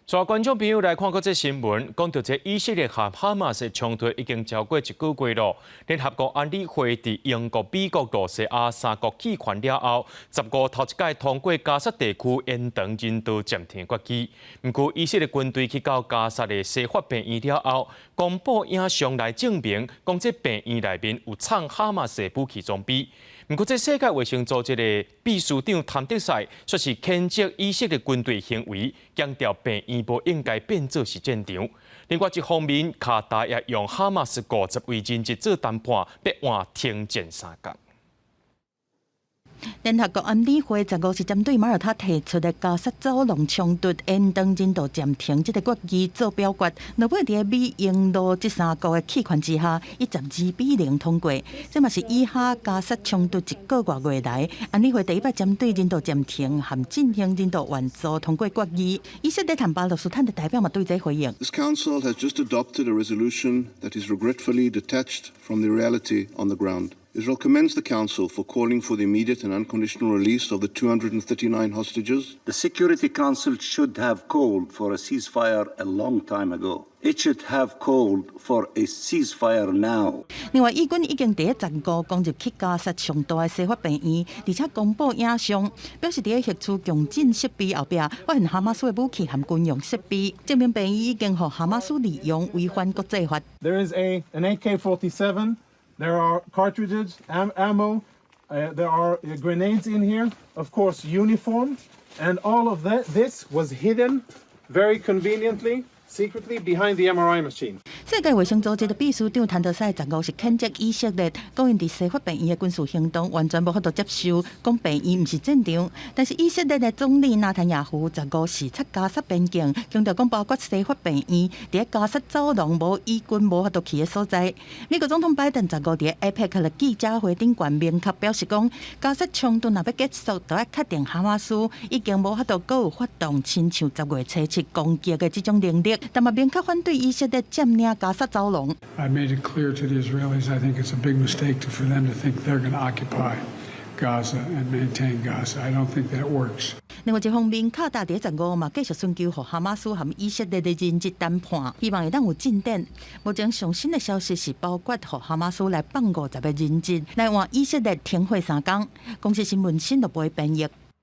带观众朋友来看过这新闻，讲到这以色列和哈马斯冲突已经超过1个月了。联合国安理会伫英国、美国、罗西亚3国弃权了后，15头一届通过加沙地区延长人道暂停决议。不过，以色列军队去到加沙的西法病院了后，公布影像来证明，讲这病院内面有藏哈马斯武器装备。不过，这世界卫生组织的秘书长谭德赛说是谴责以色列军队行为，强调病院不应该变作是战场。另外一方面，卡达也用哈马斯50位人质做谈判，要换停战3天。联合国安理会15是针对马耳他提出的加沙走廊冲突延长人道暂停这个决议做表决，若尾伫美、英、罗这3国的弃权之下，以12-0通过。这嘛是以哈加沙冲突1个多月来，安理会第一摆针对人道暂停和进行人道援助通过决议。以色列坦巴勒斯坦的代表嘛对这回应。This council has just adopted a resolution that is regretfully detached from the reality on the ground. Israel commends the Council for calling for the immediate and unconditional release of the 239 hostages. The Security Council should have called for a ceasefire a long time ago. It should have called for a ceasefire now. 另外，以军已经伫15攻入去加沙上大的西法病院，而且公布影像，表示伫协助强震设备后壁发现哈马斯的武器和军用设备，证明病院已经互哈马斯利用，违反国际法。There is an AK-47. There are cartridges, ammo, there are grenades in here, of course uniform, and all of this was hidden very conveniently, secretly behind the MRI machine. 世界卫生组织的秘书长谭德赛15是谴责以色列讲因伫西法病院的军事行动完全无法度接受，讲病院毋是战场。但是以色列的总理纳坦雅胡15视察加沙边境，强调讲包括西法病院伫加沙走廊无以军无法度去的所在。美国总统拜登15伫 APEC 的记者会顶悬明确表示讲，加沙冲突若要结束，就要确定哈马斯已經無法度再有發動親像10月初7攻擊的這種能力，但嘛明確反對以色列佔領加沙走廊。I made it clear to the Israelis I think it's a big mistake for them to think they're going to occupy Gaza and maintain Gaza. I don't think that works. 另外一方面，卡达伫15嘛继续寻求和哈马斯和以色列的人质谈判，希望会当有进展。目前上新的消息是，包括和哈马斯来放50个人质，来换以色列停火3天。公司新闻新闻部编译。